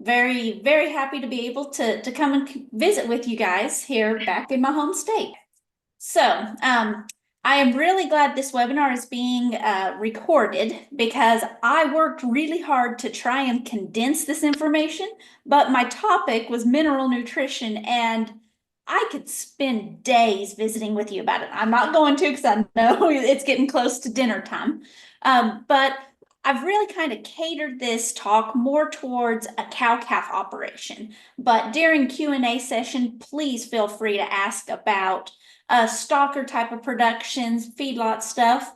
Very, very happy to be able to come and visit with you guys here back in my home state. So, I am really glad this webinar is being recorded because I worked really hard to try and condense this information, but my topic was mineral nutrition and I could spend days visiting with you about it. I'm not going to because I know it's getting close to dinner time. But I've really kind of catered this talk more towards a cow-calf operation. But during Q&A session, please feel free to ask about stocker type of productions, feedlot stuff.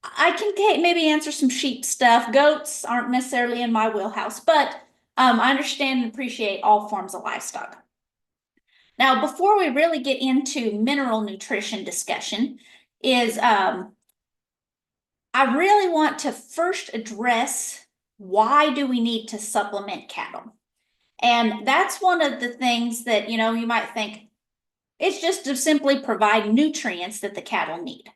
I can maybe answer some sheep stuff. Goats aren't necessarily in my wheelhouse, but I understand and appreciate all forms of livestock. Now, before we really get into mineral nutrition discussion, is I really want to first address why do we need to supplement cattle? And that's one of the things that, you might think it's just to simply provide nutrients that the cattle need.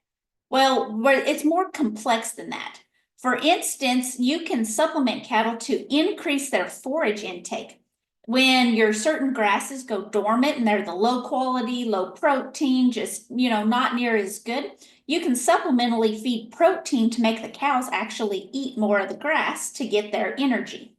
Well, it's more complex than that. For instance, you can supplement cattle to increase their forage intake. When your certain grasses go dormant and they're the low quality, low protein, just, not near as good, you can supplementally feed protein to make the cows actually eat more of the grass to get their energy.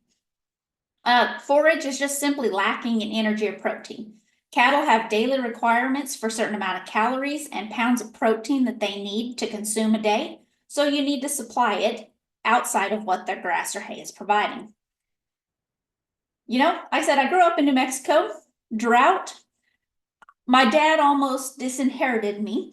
Forage is just simply lacking in energy or protein. Cattle have daily requirements for a certain amount of calories and pounds of protein that they need to consume a day, so you need to supply it outside of what their grass or hay is providing. I said I grew up in New Mexico, drought. My dad almost disinherited me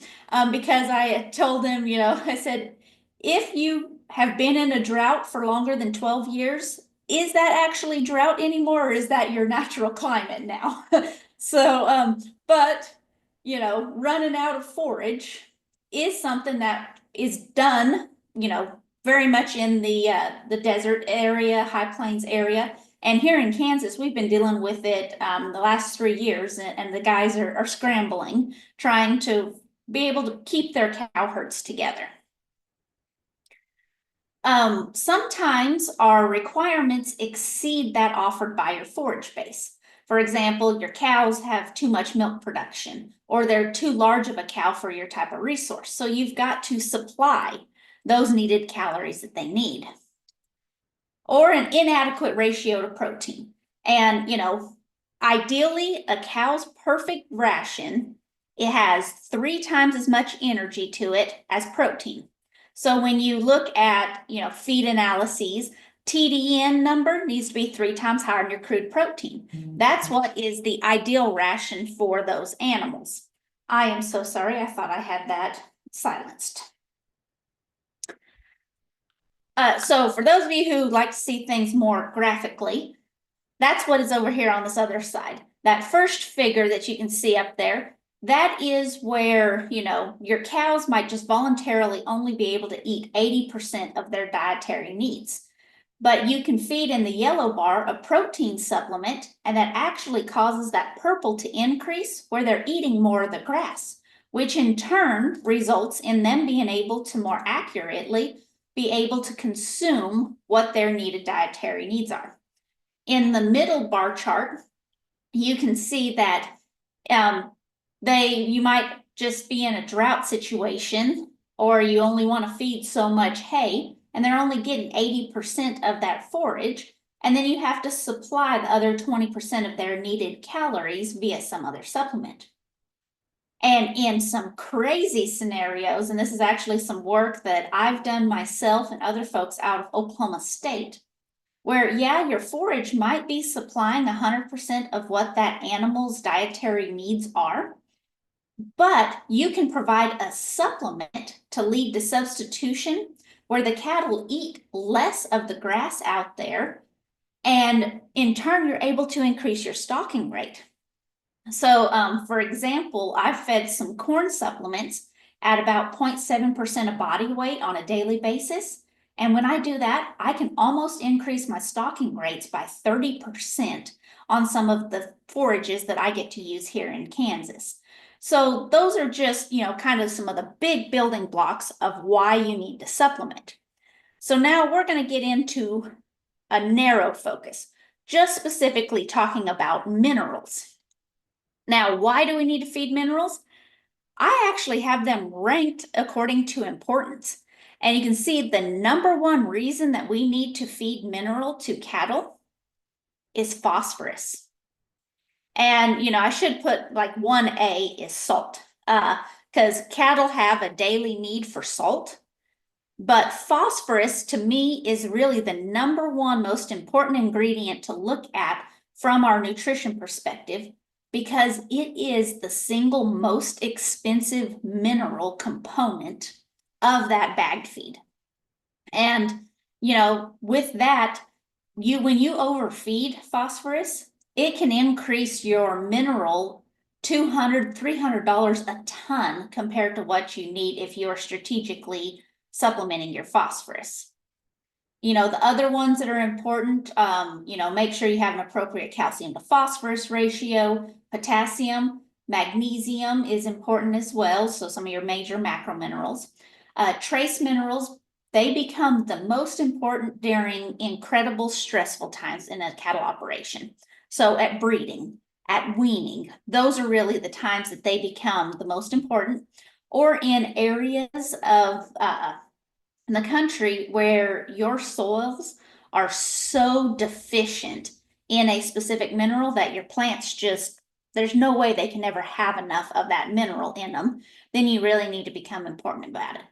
because I told him, I said, if you have been in a drought for longer than 12 years, is that actually drought anymore, or is that your natural climate now? So, but, running out of forage is something that is done, very much in the desert area, high plains area. And here in Kansas, we've been dealing with it the last 3 years, and the guys are scrambling, trying to be able to keep their cow herds together. Sometimes our requirements exceed that offered by your forage base. For example, your cows have too much milk production, or they're too large of a cow for your type of resource. So you've got to supply those needed calories that they need. Or an inadequate ratio to protein. And, ideally, a cow's perfect ration, it has 3 times as much energy to it as protein. So when you look at, feed analyses, TDN number needs to be 3 times higher than your crude protein. That's what is the ideal ration for those animals. I am so sorry. I thought I had that silenced. So for those of you who like to see things more graphically, that's what is over here on this other side. That first figure that you can see up there, that is where, your cows might just voluntarily only be able to eat 80% of their dietary needs. But you can feed in the yellow bar a protein supplement, and that actually causes that purple to increase where they're eating more of the grass, which in turn results in them being able to more accurately be able to consume what their needed dietary needs are. In the middle bar chart, you can see that you might just be in a drought situation, or you only want to feed so much hay, and they're only getting 80% of that forage, and then you have to supply the other 20% of their needed calories via some other supplement. And in some crazy scenarios, and this is actually some work that I've done myself and other folks out of Oklahoma State, where, your forage might be supplying 100% of what that animal's dietary needs are, but you can provide a supplement to lead to substitution where the cattle eat less of the grass out there, and in turn, you're able to increase your stocking rate. So, for example, I've fed some corn supplements at about 0.7% of body weight on a daily basis. And when I do that, I can almost increase my stocking rates by 30% on some of the forages that I get to use here in Kansas. So those are just, kind of some of the big building blocks of why you need to supplement. So now we're going to get into a narrow focus. just specifically talking about minerals. Now, why do we need to feed minerals? I actually have them ranked according to importance. And you can see the number one reason that we need to feed mineral to cattle is phosphorus. And, I should put like 1A is salt, because cattle have a daily need for salt. But phosphorus to me is really the number one most important ingredient to look at from our nutrition perspective, because it is the single most expensive mineral component of that bagged feed. And, with that, when you overfeed phosphorus, it can increase your mineral $200, $300 a ton compared to what you need if you are strategically supplementing your phosphorus. The other ones that are important, make sure you have an appropriate calcium to phosphorus ratio. Potassium, magnesium is important as well. So some of your major macro minerals. Trace minerals, they become the most important during incredible stressful times in a cattle operation. So at breeding, at weaning, those are really the times that they become the most important, or in areas of in the country where your soils are so deficient in a specific mineral that your plants there's no way they can ever have enough of that mineral in them, then you really need to become important about it.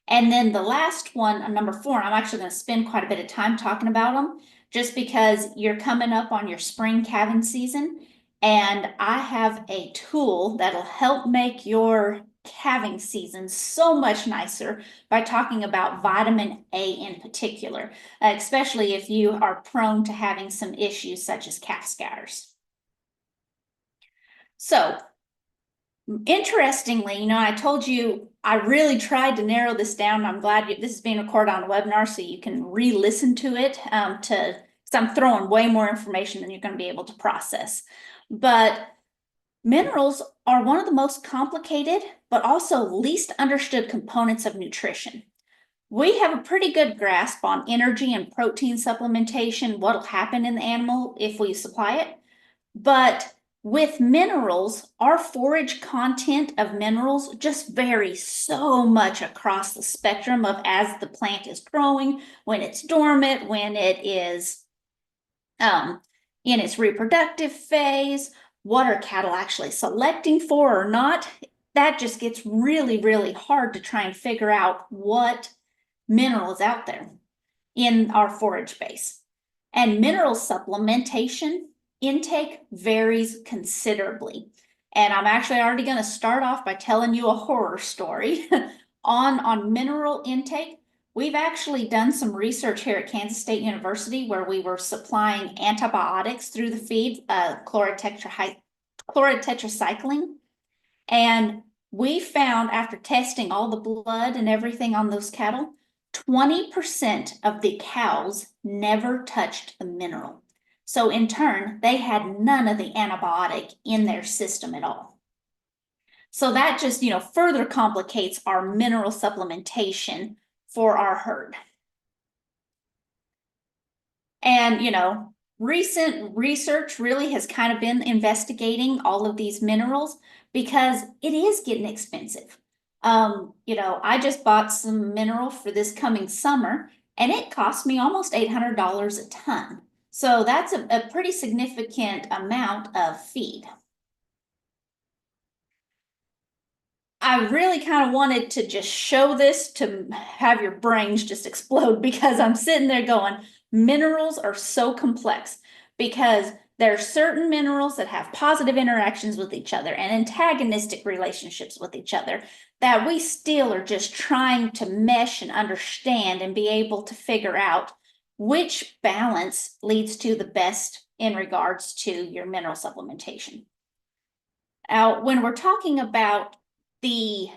And then the last one, number 4, I'm actually going to spend quite a bit of time talking about them just because you're coming up on your spring calving season. And I have a tool that'll help make your calving season so much nicer by talking about vitamin A in particular, especially if you are prone to having some issues such as calf scours. So, interestingly, I told you I really tried to narrow this down. I'm glad this is being recorded on a webinar so you can re-listen to it because I'm throwing way more information than you're going to be able to process. But minerals are one of the most complicated, but also least understood components of nutrition. We have a pretty good grasp on energy and protein supplementation, what'll happen in the animal if we supply it. But with minerals, our forage content of minerals just varies so much across the spectrum of as the plant is growing, when it's dormant, when it is in its reproductive phase, what are cattle actually selecting for or not. That just gets really, really hard to try and figure out what mineral is out there in our forage base. And mineral supplementation intake varies considerably. And I'm actually already going to start off by telling you a horror story on mineral intake. We've actually done some research here at Kansas State University where we were supplying antibiotics through the feed, chloride tetracycline. And we found, after testing all the blood and everything on those cattle, 20% of the cows never touched the mineral. So in turn, they had none of the antibiotic in their system at all. So that just, further complicates our mineral supplementation for our herd. And, recent research really has kind of been investigating all of these minerals because it is getting expensive. I just bought some mineral for this coming summer and it cost me almost $800 a ton. So that's a pretty significant amount of feed. I really kind of wanted to just show this to have your brains just explode because I'm sitting there going, minerals are so complex because there are certain minerals that have positive interactions with each other and antagonistic relationships with each other that we still are just trying to mesh and understand and be able to figure out which balance leads to the best in regards to your mineral supplementation. Now, when we're talking about the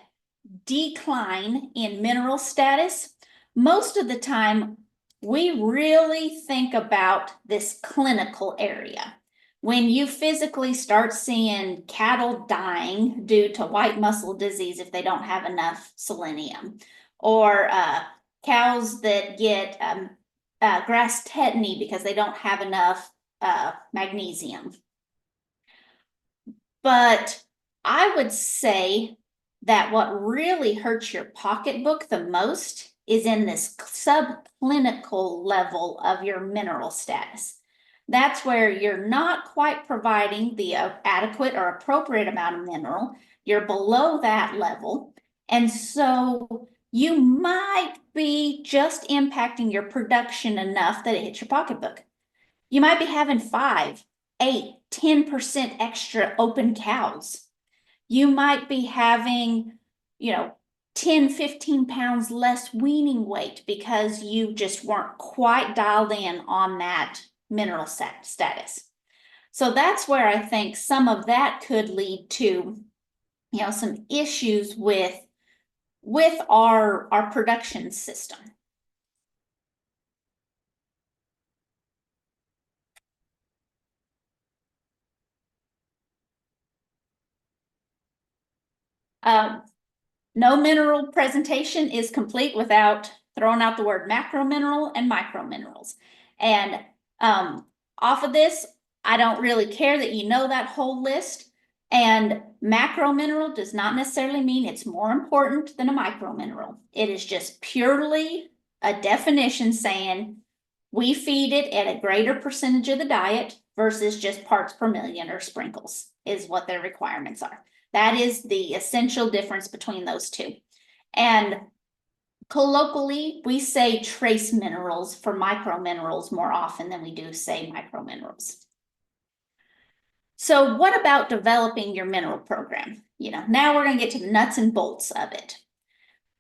decline in mineral status, most of the time we really think about this clinical area. When you physically start seeing cattle dying due to white muscle disease if they don't have enough selenium, or cows that get grass tetany because they don't have enough magnesium. But I would say that what really hurts your pocketbook the most is in this subclinical level of your mineral status. That's where you're not quite providing the adequate or appropriate amount of mineral. You're below that level. And so you might be just impacting your production enough that it hits your pocketbook. You might be having 5, 8, 10% extra open cows. You might be having, 10, 15 pounds less weaning weight because you just weren't quite dialed in on that mineral status. So that's where I think some of that could lead to, some issues with our production system. No mineral presentation is complete without throwing out the word macro mineral and micro minerals. And off of this, I don't really care that you know that whole list. And macro mineral does not necessarily mean it's more important than a micro mineral. It is just purely a definition saying we feed it at a greater percentage of the diet versus just parts per million or sprinkles is what their requirements are. That is the essential difference between those two. And colloquially, we say trace minerals for micro minerals more often than we do say micro minerals. So what about developing your mineral program? Now we're going to get to the nuts and bolts of it.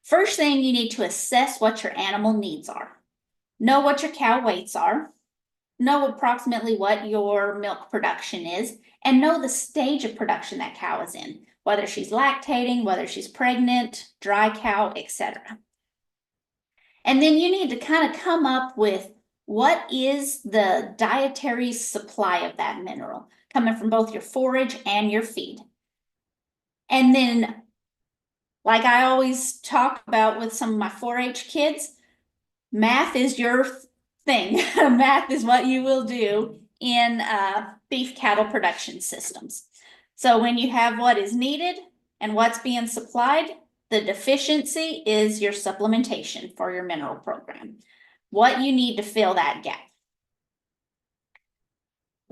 First thing, you need to assess what your animal needs are. Know what your cow weights are. Know approximately what your milk production is, and know the stage of production that cow is in, whether she's lactating, whether she's pregnant, dry cow, etc. And then you need to kind of come up with what is the dietary supply of that mineral, coming from both your forage and your feed. And then, like I always talk about with some of my 4-H kids, math is your thing. Math is what you will do in beef cattle production systems. So when you have what is needed and what's being supplied, the deficiency is your supplementation for your mineral program. What you need to fill that gap.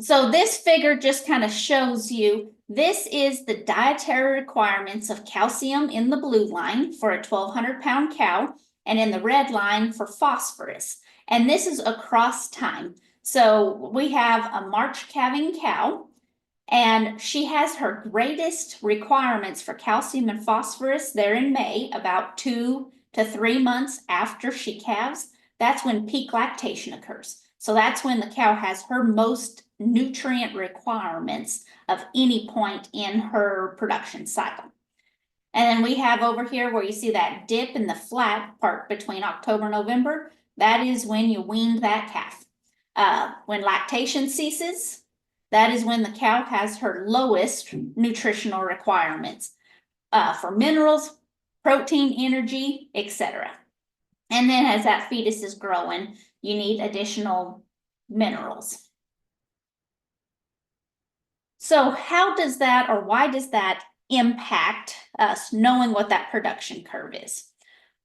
So this figure just kind of shows you, this is the dietary requirements of calcium in the blue line for a 1,200 pound cow, and in the red line for phosphorus. And this is across time. So we have a March calving cow, and she has her greatest requirements for calcium and phosphorus there in May, about 2 to 3 months after she calves. That's when peak lactation occurs. So that's when the cow has her most nutrient requirements of any point in her production cycle. And then we have over here where you see that dip in the flat part between October and November. That is when you weaned that calf. When lactation ceases, that is when the cow has her lowest nutritional requirements for minerals, protein, energy, etc. And then as that fetus is growing, you need additional minerals. So how does that, or why does that impact us knowing what that production curve is?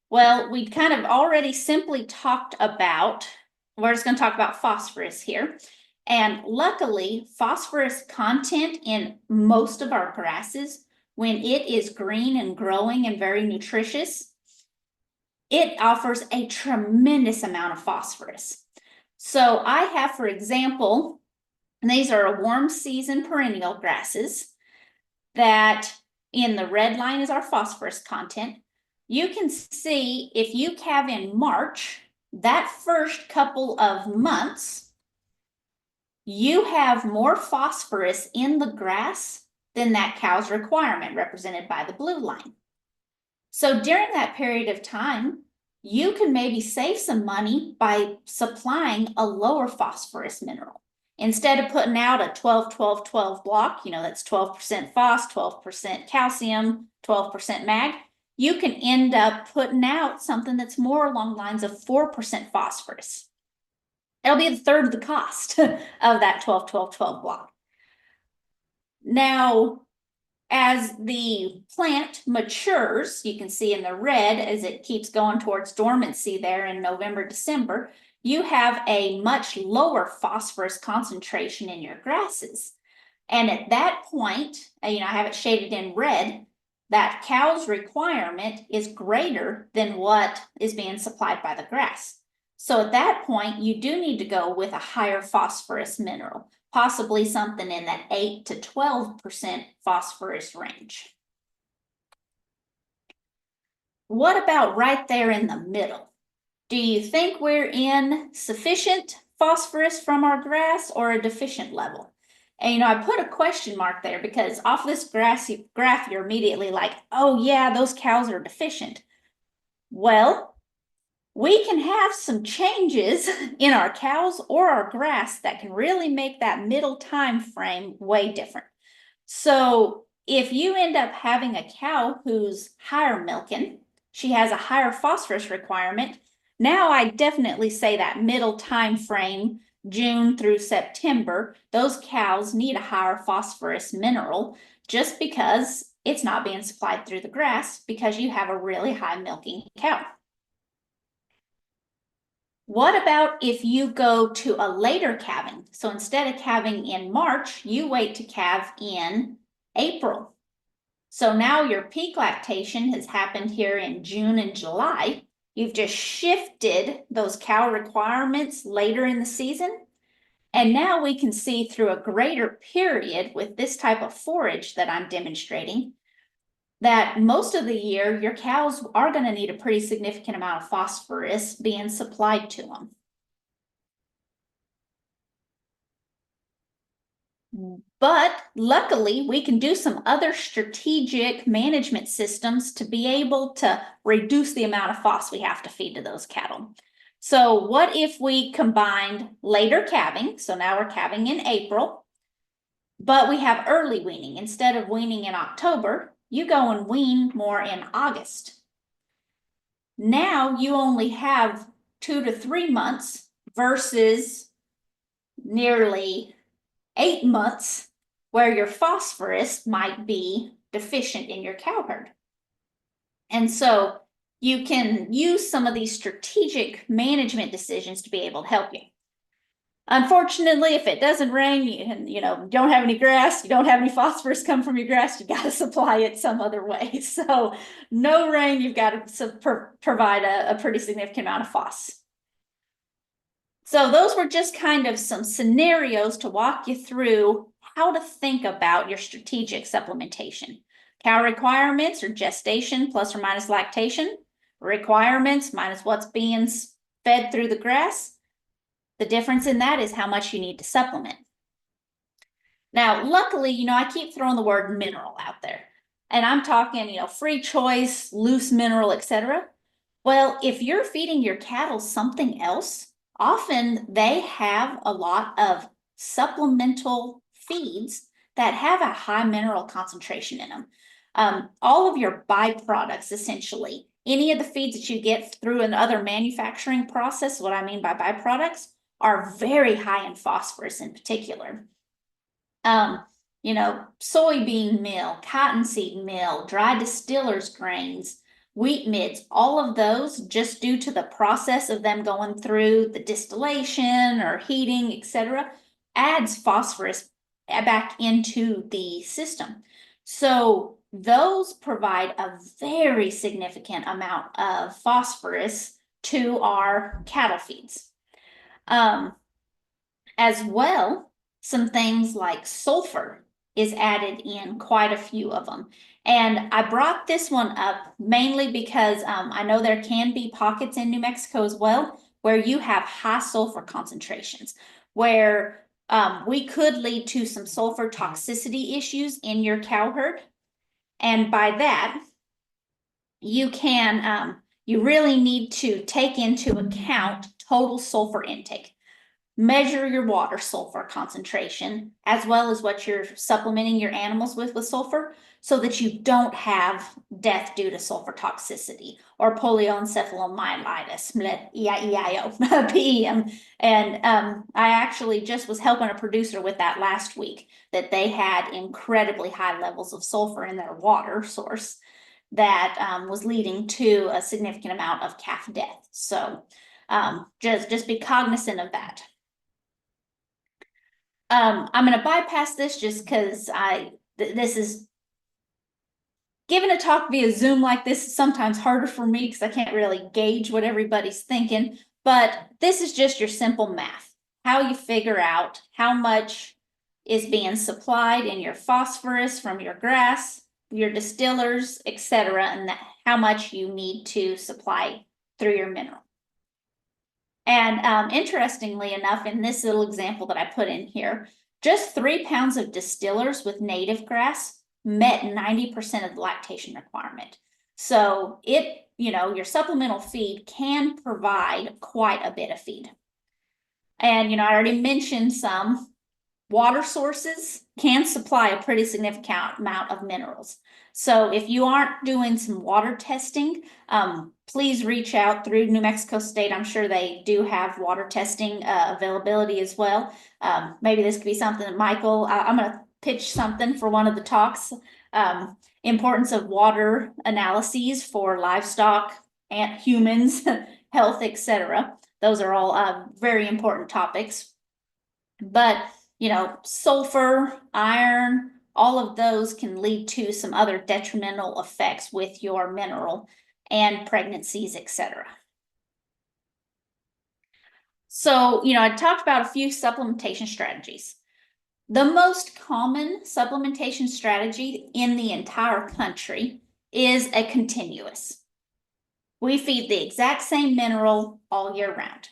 Well, we kind of already simply talked about, we're just going to talk about phosphorus here. And luckily, phosphorus content in most of our grasses, when it is green and growing and very nutritious, it offers a tremendous amount of phosphorus. So I have, for example, these are warm season perennial grasses that in the red line is our phosphorus content. You can see if you calve in March, that first couple of months, you have more phosphorus in the grass than that cow's requirement, represented by the blue line. So during that period of time, you can maybe save some money by supplying a lower phosphorus mineral. Instead of putting out a 12-12-12 block, that's 12% phos, 12% calcium, 12% mag, you can end up putting out something that's more along the lines of 4% phosphorus. It'll be a third of the cost of that 12-12-12 block. Now, as the plant matures, you can see in the red as it keeps going towards dormancy there in November, December, you have a much lower phosphorus concentration in your grasses. And at that point, I have it shaded in red, that cow's requirement is greater than what is being supplied by the grass. So at that point, you do need to go with a higher phosphorus mineral, possibly something in that 8 to 12% phosphorus range. What about right there in the middle? Do you think we're in sufficient phosphorus from our grass or a deficient level? And I put a question mark there because off this graph, you're immediately like, oh yeah, those cows are deficient. Well, we can have some changes in our cows or our grass that can really make that middle time frame way different. So if you end up having a cow who's higher milking, she has a higher phosphorus requirement. Now I definitely say that middle time frame, June through September, those cows need a higher phosphorus mineral just because it's not being supplied through the grass because you have a really high milking cow. What about if you go to a later calving? So instead of calving in March, you wait to calve in April. So now your peak lactation has happened here in June and July. You've just shifted those cow requirements later in the season. And now we can see through a greater period with this type of forage that I'm demonstrating that most of the year, your cows are going to need a pretty significant amount of phosphorus being supplied to them. But luckily, we can do some other strategic management systems to be able to reduce the amount of phos we have to feed to those cattle. So what if we combined later calving? So now we're calving in April, but we have early weaning. Instead of weaning in October, you go and wean more in August. Now you only have 2 to 3 months versus nearly 8 months where your phosphorus might be deficient in your cow herd. And so you can use some of these strategic management decisions to be able to help you. Unfortunately, if it doesn't rain, you don't have any grass, you don't have any phosphorus come from your grass, you got to supply it some other way. So no rain, you've got to provide a pretty significant amount of phos. So those were just kind of some scenarios to walk you through how to think about your strategic supplementation. Cow requirements or gestation plus or minus lactation, requirements minus what's being fed through the grass. The difference in that is how much you need to supplement. Now, luckily, I keep throwing the word mineral out there. And I'm talking, free choice, loose mineral, etc. Well, if you're feeding your cattle something else, often they have a lot of supplemental feeds that have a high mineral concentration in them. All of your byproducts, essentially, any of the feeds that you get through another manufacturing process, what I mean by byproducts, are very high in phosphorus in particular. Soybean meal, cottonseed meal, dry distillers grains, wheat midds, all of those, just due to the process of them going through the distillation or heating, etc., adds phosphorus back into the system. So those provide a very significant amount of phosphorus to our cattle feeds. As well, some things like sulfur is added in quite a few of them. And I brought this one up mainly because I know there can be pockets in New Mexico as well where you have high sulfur concentrations, where we could lead to some sulfur toxicity issues in your cow herd. And by that, you really need to take into account total sulfur intake. measure your water sulfur concentration, as well as what you're supplementing your animals with sulfur, so that you don't have death due to sulfur toxicity or polioencephalomyelitis, EIEIO, PEM. And I actually just was helping a producer with that last week, that they had incredibly high levels of sulfur in their water source that was leading to a significant amount of calf death. So just be cognizant of that. I'm going to bypass this just because this is giving a talk via Zoom like this is sometimes harder for me because I can't really gauge what everybody's thinking. But this is just your simple math, how you figure out how much is being supplied in your phosphorus from your grass, your distillers, etc., and how much you need to supply through your mineral. And interestingly enough, in this little example that I put in here, just 3 pounds of distillers with native grass met 90% of the lactation requirement. So your supplemental feed can provide quite a bit of feed. And, I already mentioned some water sources can supply a pretty significant amount of minerals. So if you aren't doing some water testing, please reach out through New Mexico State. I'm sure they do have water testing availability as well. Maybe this could be something that Michael, I'm going to pitch something for one of the talks. Importance of water analyses for livestock and humans, health, etc. Those are all very important topics. But sulfur, iron, all of those can lead to some other detrimental effects with your mineral and pregnancies, etc. So, I talked about a few supplementation strategies. The most common supplementation strategy in the entire country is a continuous. We feed the exact same mineral all year round.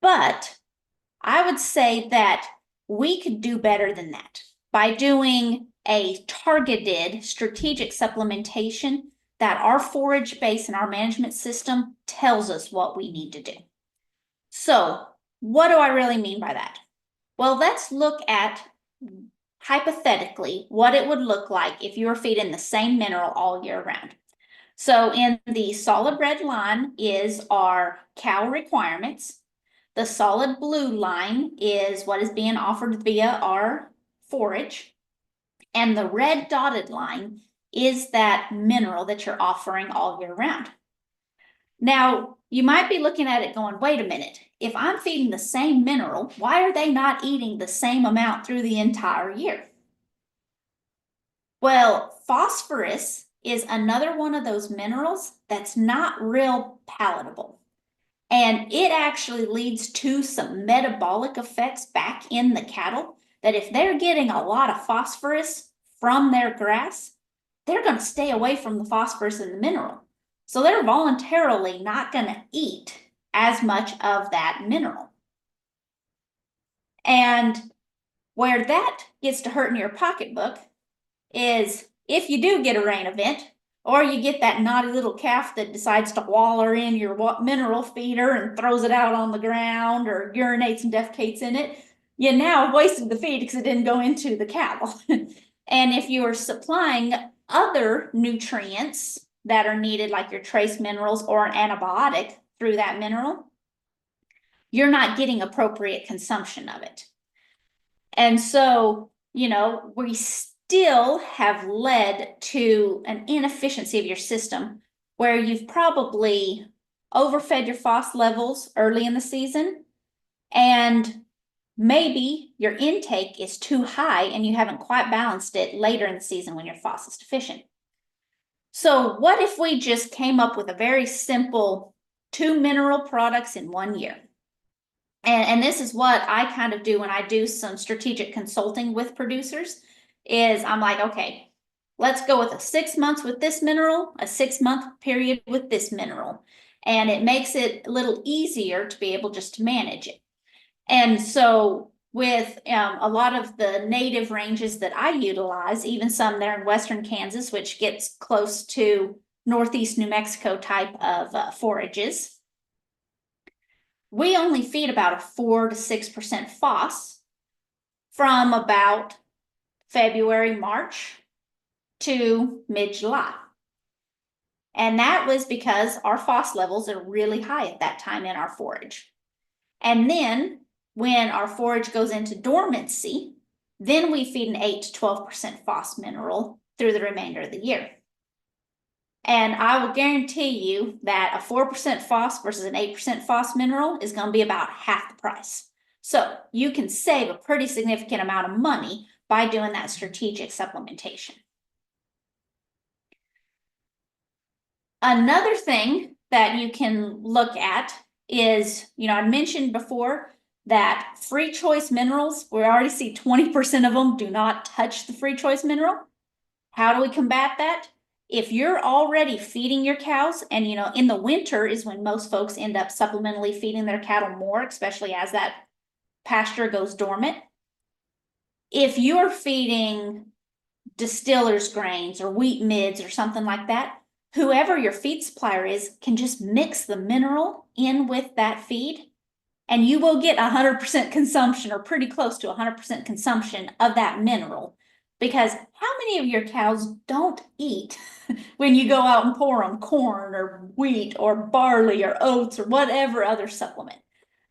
But I would say that we could do better than that by doing a targeted strategic supplementation that our forage base and our management system tells us what we need to do. So what do I really mean by that? Well, let's look at hypothetically what it would look like if you were feeding the same mineral all year round. So in the solid red line is our cow requirements. The solid blue line is what is being offered via our forage. And the red dotted line is that mineral that you're offering all year round. Now, you might be looking at it going, wait a minute, if I'm feeding the same mineral, why are they not eating the same amount through the entire year? Well, phosphorus is another one of those minerals that's not real palatable. And it actually leads to some metabolic effects back in the cattle that if they're getting a lot of phosphorus from their grass, they're going to stay away from the phosphorus and the mineral. So they're voluntarily not going to eat as much of that mineral. And where that gets to hurt in your pocketbook is if you do get a rain event, or you get that naughty little calf that decides to waller in your mineral feeder and throws it out on the ground or urinates and defecates in it, you now have wasted the feed because it didn't go into the cattle. And if you are supplying other nutrients that are needed, like your trace minerals or an antibiotic through that mineral, you're not getting appropriate consumption of it. And so, we still have led to an inefficiency of your system where you've probably overfed your phos levels early in the season, and maybe your intake is too high and you haven't quite balanced it later in the season when your phos is deficient. So what if we just came up with a very simple 2 mineral products in 1 year? And this is what I kind of do when I do some strategic consulting with producers. Is I'm like, okay, let's go with a 6 months with this mineral, a 6-month period with this mineral. And it makes it a little easier to be able just to manage it. And so with a lot of the native ranges that I utilize, even some there in Western Kansas, which gets close to Northeast New Mexico type of forages, we only feed about a 4 to 6% FOS from about February, March to mid-July. And that was because our FOS levels are really high at that time in our forage. And then when our forage goes into dormancy, then we feed an 8 to 12% FOS mineral through the remainder of the year. And I will guarantee you that a 4% FOS versus an 8% FOS mineral is going to be about half the price. So you can save a pretty significant amount of money by doing that strategic supplementation. Another thing that you can look at is, I mentioned before that free choice minerals, we already see 20% of them do not touch the free choice mineral. How do we combat that? If you're already feeding your cows, and in the winter is when most folks end up supplementally feeding their cattle more, especially as that pasture goes dormant. If you're feeding distillers grains or wheat mids or something like that, whoever your feed supplier is can just mix the mineral in with that feed, and you will get 100% consumption, or pretty close to 100% consumption of that mineral. Because how many of your cows don't eat when you go out and pour them corn or wheat or barley or oats or whatever other supplement?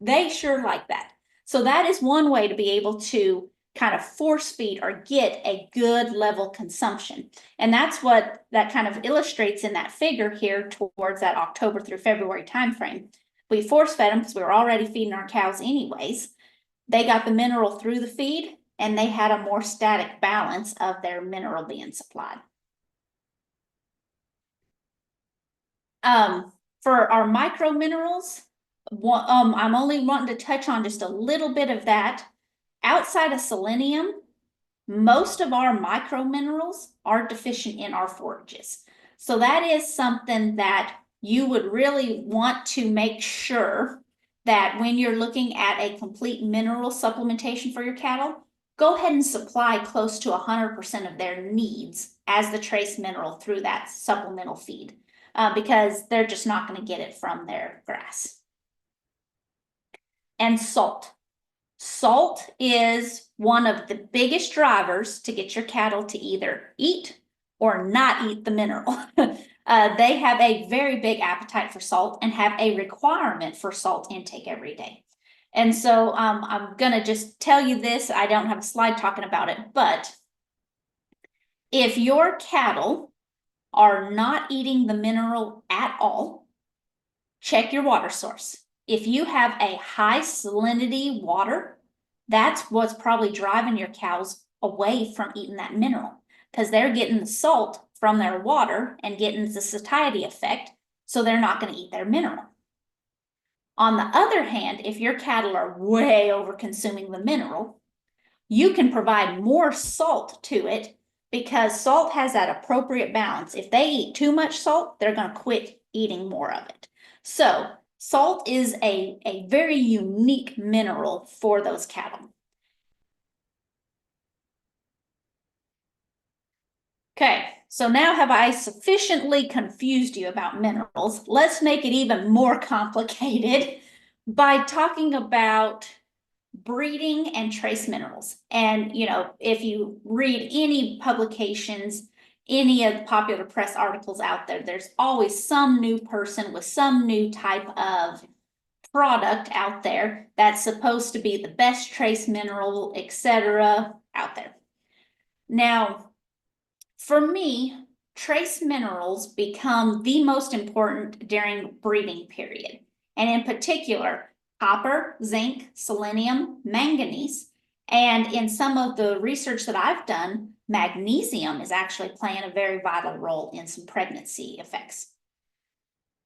They sure like that. So that is one way to be able to kind of force feed or get a good level consumption. And that's what that kind of illustrates in that figure here towards that October through February timeframe. We force fed them because we were already feeding our cows anyways. They got the mineral through the feed, and they had a more static balance of their mineral being supplied. For our micro minerals, I'm only wanting to touch on just a little bit of that. Outside of selenium, most of our micro minerals are deficient in our forages. So that is something that you would really want to make sure that when you're looking at a complete mineral supplementation for your cattle, go ahead and supply close to 100% of their needs as the trace mineral through that supplemental feed, because they're just not going to get it from their grass. And salt. Salt is one of the biggest drivers to get your cattle to either eat or not eat the mineral. They have a very big appetite for salt and have a requirement for salt intake every day. And so I'm going to just tell you this. I don't have a slide talking about it, but if your cattle are not eating the mineral at all, check your water source. If you have a high salinity water, that's what's probably driving your cows away from eating that mineral, because they're getting the salt from their water and getting the satiety effect, so they're not going to eat their mineral. On the other hand, if your cattle are way over consuming the mineral, you can provide more salt to it, because salt has that appropriate balance. If they eat too much salt, they're going to quit eating more of it. So salt is a very unique mineral for those cattle. Okay, so now have I sufficiently confused you about minerals? Let's make it even more complicated by talking about breeding and trace minerals. And, if you read any publications, any of the popular press articles out there, there's always some new person with some new type of product out there that's supposed to be the best trace mineral, etc. out there. Now, for me, trace minerals become the most important during breeding period. And in particular, copper, zinc, selenium, manganese, and in some of the research that I've done, magnesium is actually playing a very vital role in some pregnancy effects.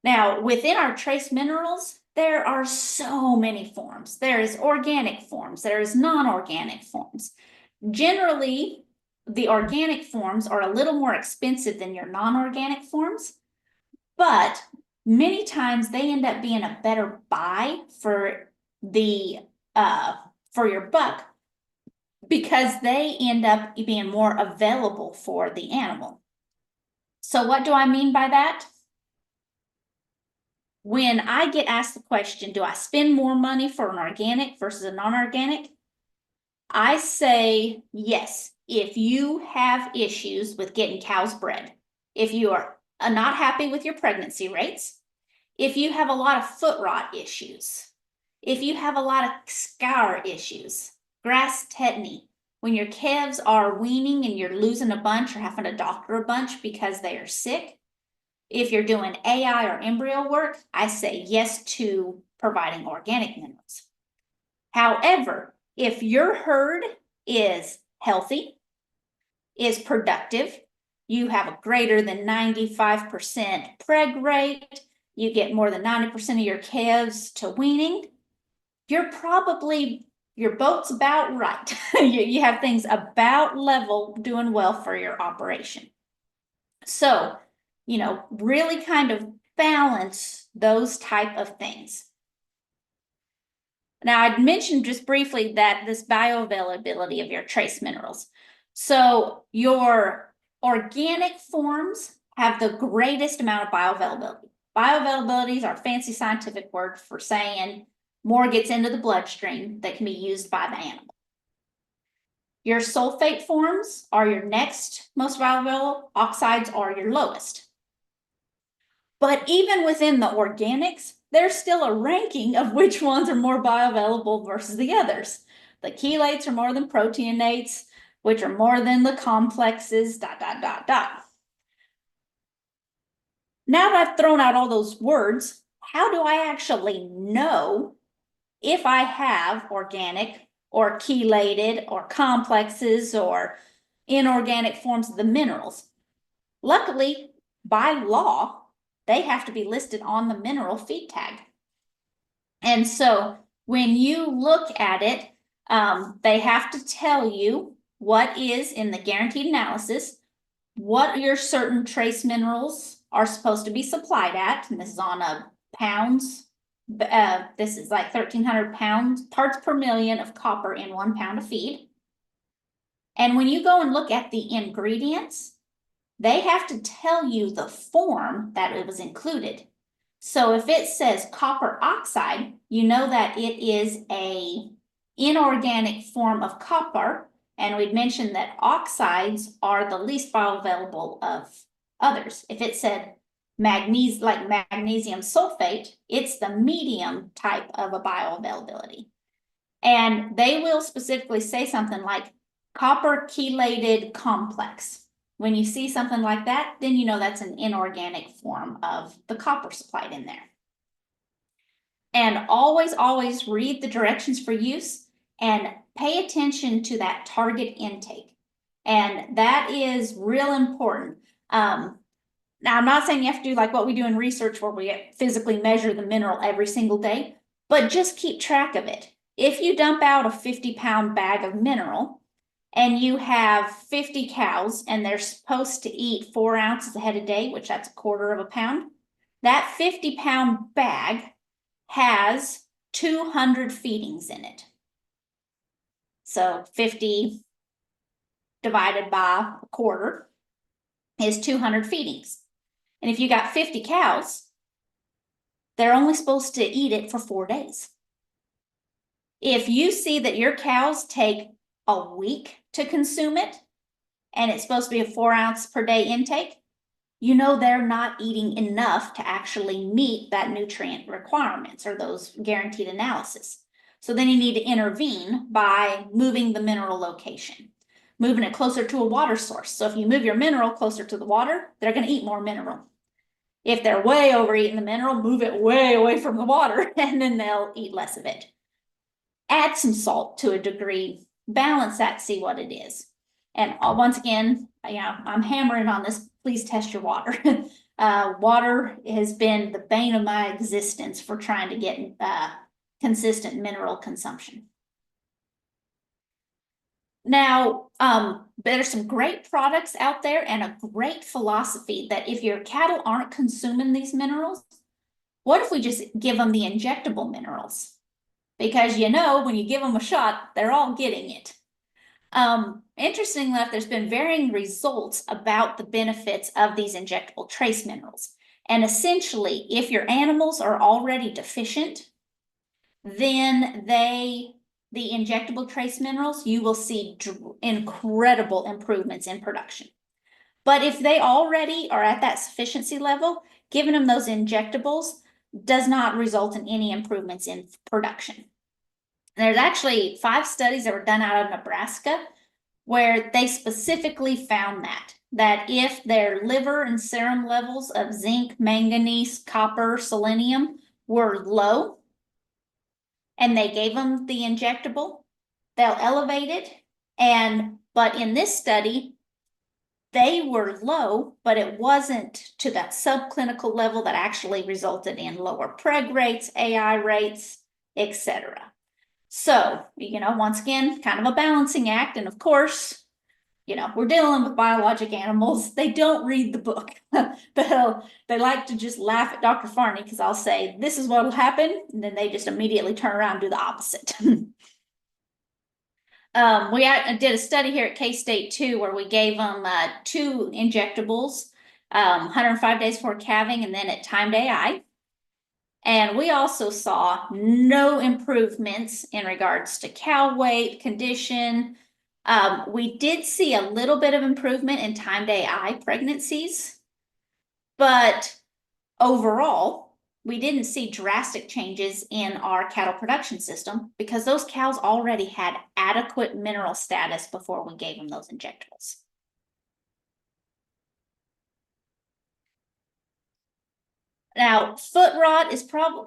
Now, within our trace minerals, there are so many forms. There is organic forms, there is non-organic forms. Generally, the organic forms are a little more expensive than your non-organic forms, but many times they end up being a better buy for your buck, because they end up being more available for the animal. So what do I mean by that? when I get asked the question, do I spend more money for an organic versus a non-organic? I say yes, if you have issues with getting cows bred, if you are not happy with your pregnancy rates, if you have a lot of foot rot issues, if you have a lot of scour issues, grass tetany, when your calves are weaning and you're losing a bunch or having to doctor a bunch because they are sick, if you're doing AI or embryo work, I say yes to providing organic minerals. However, if your herd is healthy, is productive, you have a greater than 95% preg rate, you get more than 90% of your calves to weaning, your boat's about right. you have things about level doing well for your operation. So, really kind of balance those type of things. Now, I'd mentioned just briefly that this bioavailability of your trace minerals. So your organic forms have the greatest amount of bioavailability. Bioavailability is our fancy scientific word for saying more gets into the bloodstream that can be used by the animal. Your sulfate forms are your next most bioavailable, oxides are your lowest. But even within the organics, there's still a ranking of which ones are more bioavailable versus the others. The chelates are more than proteinuretes, which are more than the complexes, ... Now that I've thrown out all those words, how do I actually know if I have organic or chelated or complexes or inorganic forms of the minerals? Luckily, by law, they have to be listed on the mineral feed tag. And so when you look at it, they have to tell you what is in the guaranteed analysis, what your certain trace minerals are supposed to be supplied at, and this is on a pounds. This is like 1,300 parts per million of copper in 1 pound of feed. And when you go and look at the ingredients, they have to tell you the form that it was included. So if it says copper oxide, you know that it is a inorganic form of copper. And we'd mentioned that oxides are the least bioavailable of others. If it said magnesium sulfate, it's the medium type of a bioavailability. And they will specifically say something like copper chelated complex. When you see something like that, then you know that's an inorganic form of the copper supplied in there. And always read the directions for use and pay attention to that target intake. And that is real important. Now, I'm not saying you have to do like what we do in research where we physically measure the mineral every single day, but just keep track of it. If you dump out a 50-pound bag of mineral, and you have 50 cows and they're supposed to eat 4 ounces a head a day, which that's 1/4 pound, that 50-pound bag has 200 feedings in it. So 50 divided by 1/4 is 200 feedings. And if you got 50 cows, they're only supposed to eat it for 4 days. If you see that your cows take a week to consume it, and it's supposed to be a 4 ounce per day intake, you know they're not eating enough to actually meet that nutrient requirements or those guaranteed analysis. So then you need to intervene by moving the mineral location, moving it closer to a water source. So if you move your mineral closer to the water, they're going to eat more mineral. If they're way overeating the mineral, move it way away from the water, and then they'll eat less of it. Add some salt to a degree, balance that, see what it is. And once again, I'm hammering on this, please test your water. Water has been the bane of my existence for trying to get consistent mineral consumption. Now, there's some great products out there and a great philosophy that if your cattle aren't consuming these minerals, what if we just give them the injectable minerals? Because when you give them a shot, they're all getting it. Interestingly enough, there's been varying results about the benefits of these injectable trace minerals. And essentially, if your animals are already deficient, then the injectable trace minerals, you will see incredible improvements in production. But if they already are at that sufficiency level, giving them those injectables does not result in any improvements in production. There's actually 5 studies that were done out of Nebraska where they specifically found that if their liver and serum levels of zinc, manganese, copper, selenium were low, and they gave them the injectable, they'll elevate it. But in this study, they were low, but it wasn't to that subclinical level that actually resulted in lower preg rates, AI rates, etc. So, once again, kind of a balancing act. And of course, we're dealing with biologic animals. They don't read the book. They like to just laugh at Dr. Farney because I'll say, this is what will happen. And then they just immediately turn around and do the opposite. We did a study here at K-State too, where we gave them 2 injectables, 105 days before calving and then at timed AI. And we also saw no improvements in regards to cow weight, condition. We did see a little bit of improvement in timed AI pregnancies, but overall, we didn't see drastic changes in our cattle production system because those cows already had adequate mineral status before we gave them those injectables. Now, foot rot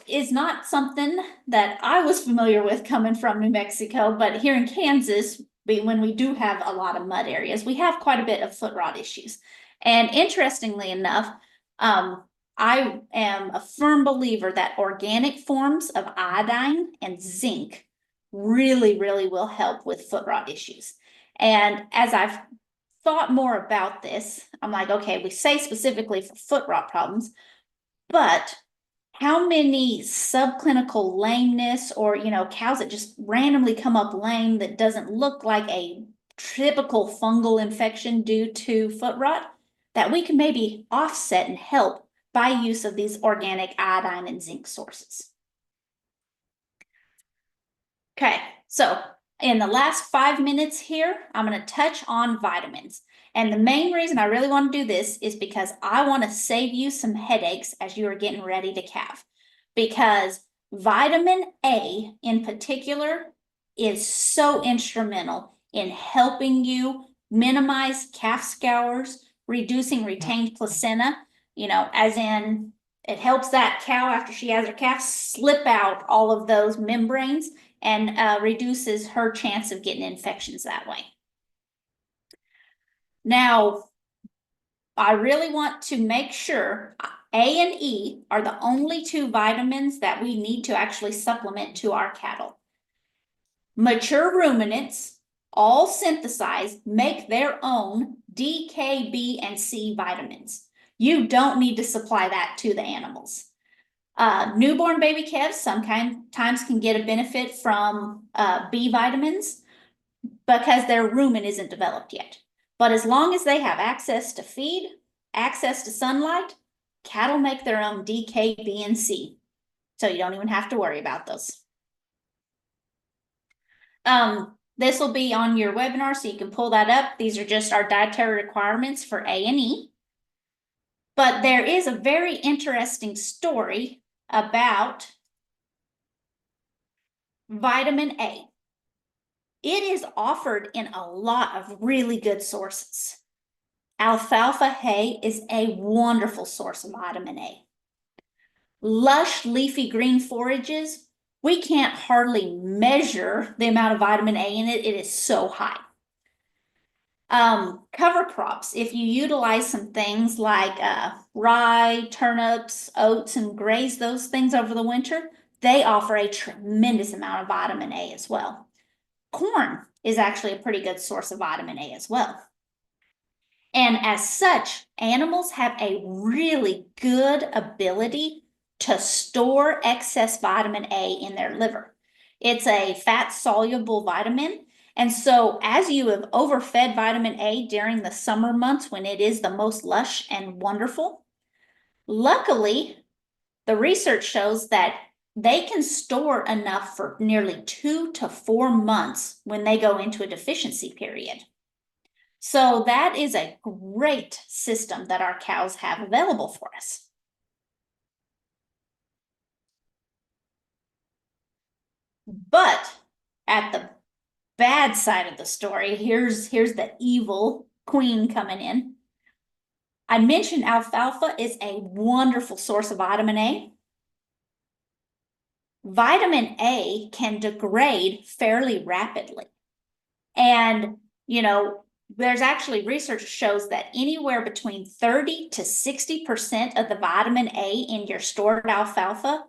is not something that I was familiar with coming from New Mexico, but here in Kansas, when we do have a lot of mud areas, we have quite a bit of foot rot issues. And interestingly enough, I am a firm believer that organic forms of iodine and zinc really, really will help with foot rot issues. And as I've thought more about this, I'm like, okay, we say specifically for foot rot problems, but how many subclinical lameness or, cows that just randomly come up lame that doesn't look like a typical fungal infection due to foot rot that we can maybe offset and help by use of these organic iodine and zinc sources. Okay, so in the last 5 minutes here, I'm going to touch on vitamins. And the main reason I really want to do this is because I want to save you some headaches as you are getting ready to calve. Because vitamin A in particular is so instrumental in helping you minimize calf scours, reducing retained placenta, as in it helps that cow after she has her calf slip out all of those membranes and reduces her chance of getting infections that way. Now, I really want to make sure A and E are the only 2 vitamins that we need to actually supplement to our cattle. Mature ruminants all synthesize, make their own D, K, B, and C vitamins. You don't need to supply that to the animals. Newborn baby calves sometimes can get a benefit from B vitamins because their rumen isn't developed yet. But as long as they have access to feed, access to sunlight, cattle make their own D, K, B, and C. So you don't even have to worry about those. This will be on your webinar, so you can pull that up. These are just our dietary requirements for A and E. But there is a very interesting story about vitamin A. It is offered in a lot of really good sources. Alfalfa hay is a wonderful source of vitamin A. Lush leafy green forages, we can't hardly measure the amount of vitamin A in it. It is so high. Cover crops, if you utilize some things like rye, turnips, oats, and graze those things over the winter, they offer a tremendous amount of vitamin A as well. Corn is actually a pretty good source of vitamin A as well. And as such, animals have a really good ability to store excess vitamin A in their liver. It's a fat-soluble vitamin. And so as you have overfed vitamin A during the summer months when it is the most lush and wonderful, Luckily, the research shows that they can store enough for nearly 2 to 4 months when they go into a deficiency period. So that is a great system that our cows have available for us. But at the bad side of the story, here's the evil queen coming in. I mentioned alfalfa is a wonderful source of vitamin A. Vitamin A can degrade fairly rapidly. And, there's actually research shows that anywhere between 30 to 60% of the vitamin A in your stored alfalfa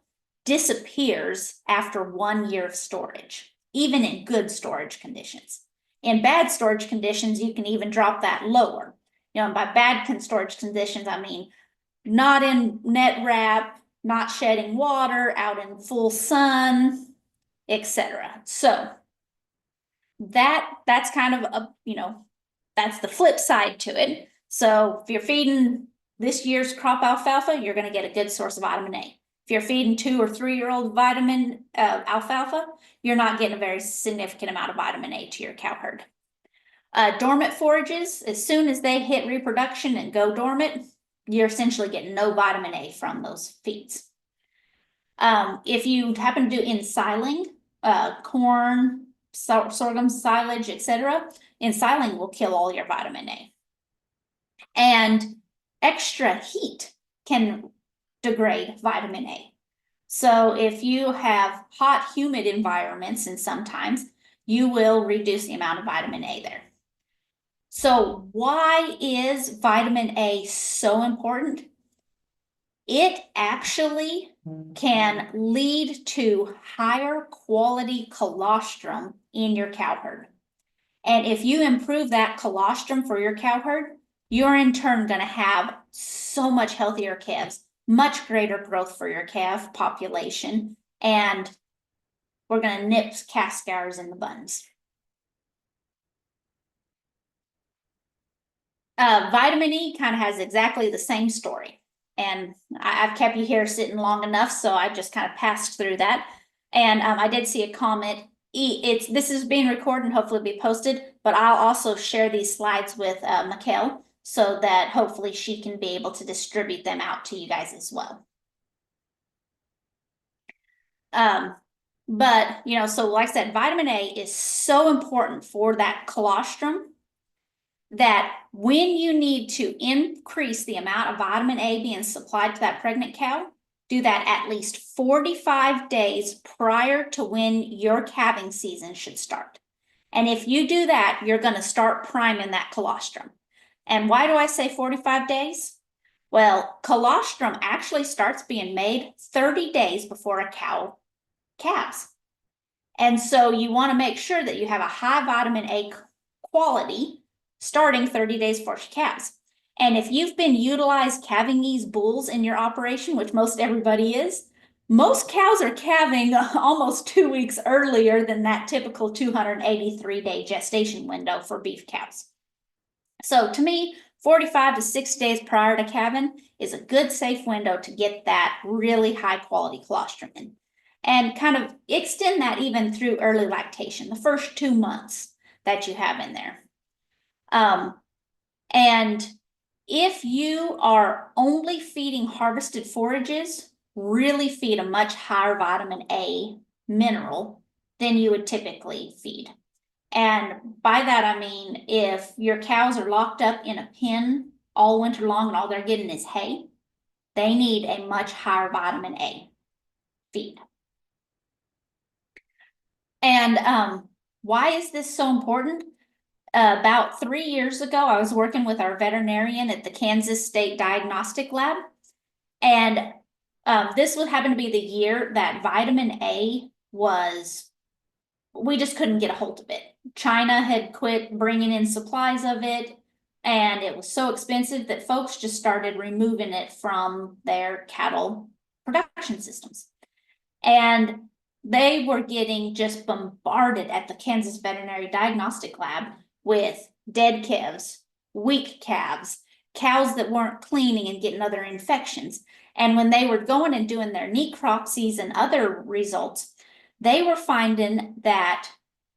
disappears after 1 year of storage, even in good storage conditions. In bad storage conditions, you can even drop that lower. And by bad storage conditions, I mean not in net wrap, not shedding water, out in full sun, etc. So that's kind of a, that's the flip side to it. So if you're feeding this year's crop alfalfa, you're going to get a good source of vitamin A. If you're feeding 2 or 3 year old vitamin alfalfa, you're not getting a very significant amount of vitamin A to your cow herd. Dormant forages, as soon as they hit reproduction and go dormant, you're essentially getting no vitamin A from those feeds. If you happen to do ensiling, corn, sorghum, silage, etc., ensiling will kill all your vitamin A. And extra heat can degrade vitamin A. So if you have hot, humid environments, and sometimes you will reduce the amount of vitamin A there. So why is vitamin A so important? It actually can lead to higher quality colostrum in your cow herd. And if you improve that colostrum for your cow herd, you're in turn going to have so much healthier calves, much greater growth for your calf population, and we're going to nip calf scours in the buns. Vitamin E kind of has exactly the same story. And I've kept you here sitting long enough, so I just kind of passed through that. And I did see a comment. This is being recorded and hopefully be posted, but I'll also share these slides with Mikkel so that hopefully she can be able to distribute them out to you guys as well. But, so like I said, vitamin A is so important for that colostrum that when you need to increase the amount of vitamin A being supplied to that pregnant cow, do that at least 45 days prior to when your calving season should start. And if you do that, you're going to start priming that colostrum. And why do I say 45 days? Well, colostrum actually starts being made 30 days before a cow calves. And so you want to make sure that you have a high vitamin A quality starting 30 days before she calves. And if you've been utilized calving these bulls in your operation, which most everybody is, most cows are calving almost 2 weeks earlier than that typical 283-day gestation window for beef cows. So to me, 45 to 60 days prior to calving is a good safe window to get that really high quality colostrum in. And kind of extend that even through early lactation, the first 2 months that you have in there. And if you are only feeding harvested forages, really feed a much higher vitamin A mineral than you would typically feed. And by that, I mean, if your cows are locked up in a pen all winter long and all they're getting is hay, they need a much higher vitamin A feed. And why is this so important? About 3 years ago, I was working with our veterinarian at the Kansas State Diagnostic Lab. And this would happen to be the year that vitamin A we just couldn't get a hold of it. China had quit bringing in supplies of it, and it was so expensive that folks just started removing it from their cattle production systems. And they were getting just bombarded at the Kansas Veterinary Diagnostic Lab with dead calves, weak calves, cows that weren't cleaning and getting other infections. And when they were going and doing their necropsies and other results, they were finding that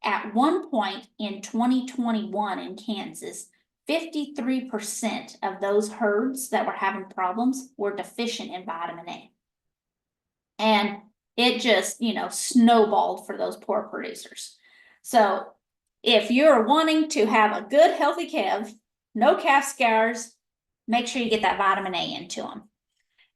at one point in 2021 in Kansas, 53% of those herds that were having problems were deficient in vitamin A. And it just, snowballed for those poor producers. So if you're wanting to have a good, healthy calf, no calf scours, make sure you get that vitamin A into them.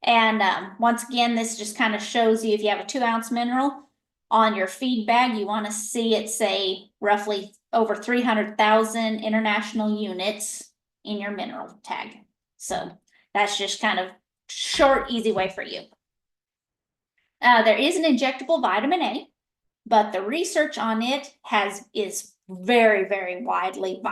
And once again, this just kind of shows you if you have a 2-ounce mineral on your feed bag, you want to see it say roughly over 300,000 international units in your mineral tag. So that's just kind of short, easy way for you. There is an injectable vitamin A, but the research on it is very, very widely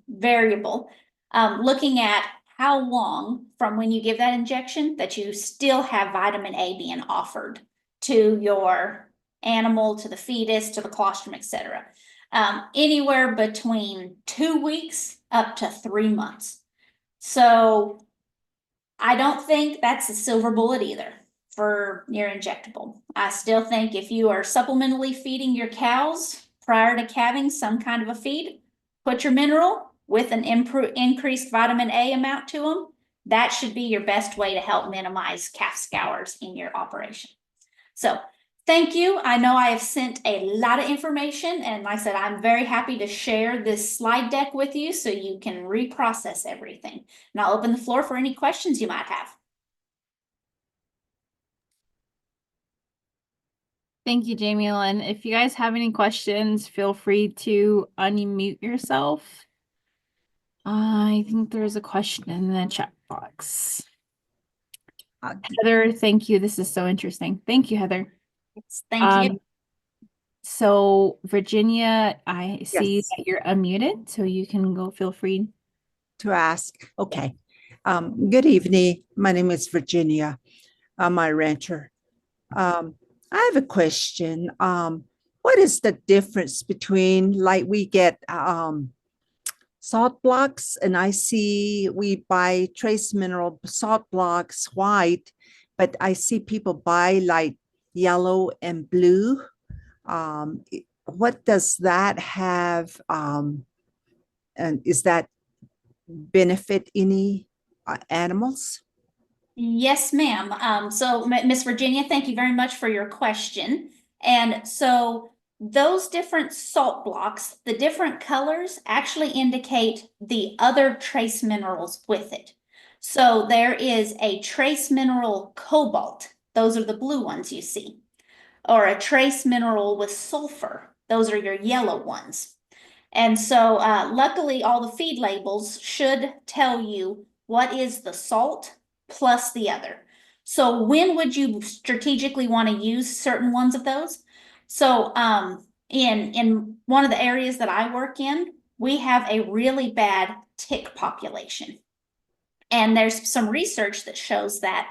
variable. Looking at how long from when you give that injection that you still have vitamin A being offered to your animal, to the fetus, to the colostrum, etc. Anywhere between 2 weeks up to 3 months. So I don't think that's a silver bullet either for your injectable. I still think if you are supplementally feeding your cows prior to calving some kind of a feed, put your mineral with an increased vitamin A amount to them. That should be your best way to help minimize calf scours in your operation. So thank you. I know I have sent a lot of information, and like I said, I'm very happy to share this slide deck with you so you can reprocess everything. And I'll open the floor for any questions you might have. Thank you, Jamie Lynn. If you guys have any questions, feel free to unmute yourself. I think there's a question in the chat box. Heather, thank you. This is so interesting. Thank you, Heather. Thank you. So Virginia, I see Yes. that you're unmuted, so you can go, feel free To ask. Okay. Good evening. My name is Virginia. I'm a rancher. I have a question. What is the difference between, like, we get salt blocks, and I see we buy trace mineral salt blocks white, but I see people buy like yellow and blue. What does that have? And is that benefit any animals? Yes, ma'am. So Miss Virginia, thank you very much for your question. And so those different salt blocks, the different colors actually indicate the other trace minerals with it. So there is a trace mineral cobalt. Those are the blue ones you see. Or a trace mineral with sulfur. Those are your yellow ones. And so luckily all the feed labels should tell you what is the salt plus the other. So when would you strategically want to use certain ones of those? So in one of the areas that I work in, we have a really bad tick population. And there's some research that shows that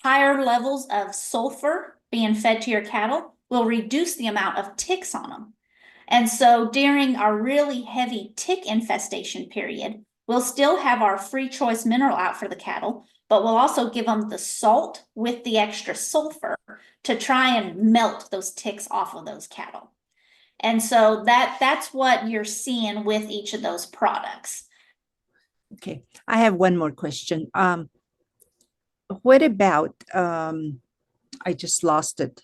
higher levels of sulfur being fed to your cattle will reduce the amount of ticks on them. And so during our really heavy tick infestation period, we'll still have our free choice mineral out for the cattle, but we'll also give them the salt with the extra sulfur to try and melt those ticks off of those cattle. And so that's what you're seeing with each of those products. Okay, I have one more question. What about, I just lost it.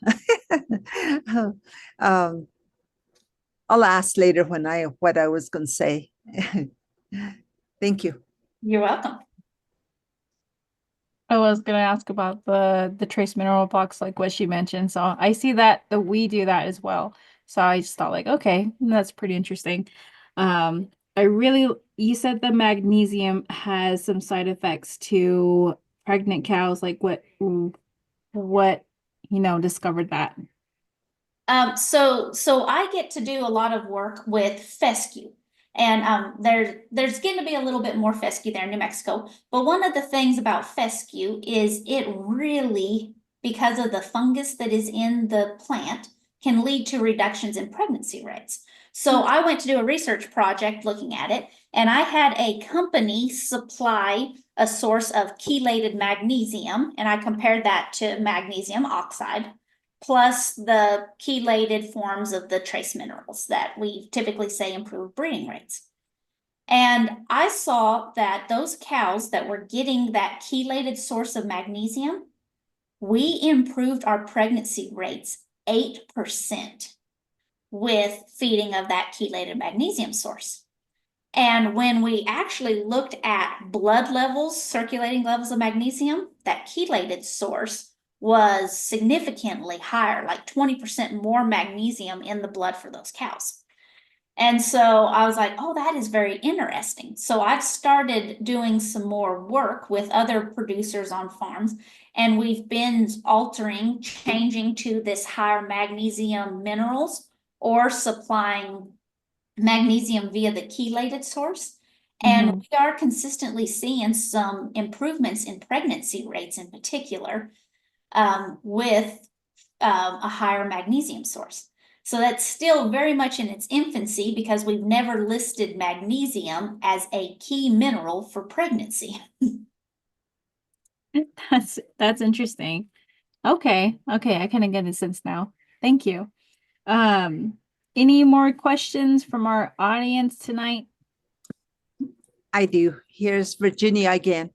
I'll ask later what I was going to say. Thank you. You're welcome. I was gonna ask about the trace mineral box, like what she mentioned. So I see that we do that as well. So I just thought like, okay, that's pretty interesting. You said the magnesium has some side effects to pregnant cows. Like what discovered that? So I get to do a lot of work with fescue. And there's going to be a little bit more fescue there in New Mexico. But one of the things about fescue is it really, because of the fungus that is in the plant, can lead to reductions in pregnancy rates. So I went to do a research project looking at it, and I had a company supply a source of chelated magnesium, and I compared that to magnesium oxide, plus the chelated forms of the trace minerals that we typically say improve breeding rates. And I saw that those cows that were getting that chelated source of magnesium, we improved our pregnancy rates 8% with feeding of that chelated magnesium source. And when we actually looked at blood levels, circulating levels of magnesium, that chelated source was significantly higher, like 20% more magnesium in the blood for those cows. And so I was like, oh, that is very interesting. So I've started doing some more work with other producers on farms, and we've been altering, changing to this higher magnesium minerals or supplying magnesium via the chelated source. And we are consistently seeing some improvements in pregnancy rates in particular with a higher magnesium source. So that's still very much in its infancy because we've never listed magnesium as a key mineral for pregnancy. That's interesting. Okay, I kind of get a sense now. Thank you. Any more questions from our audience tonight? I do. Here's Virginia again.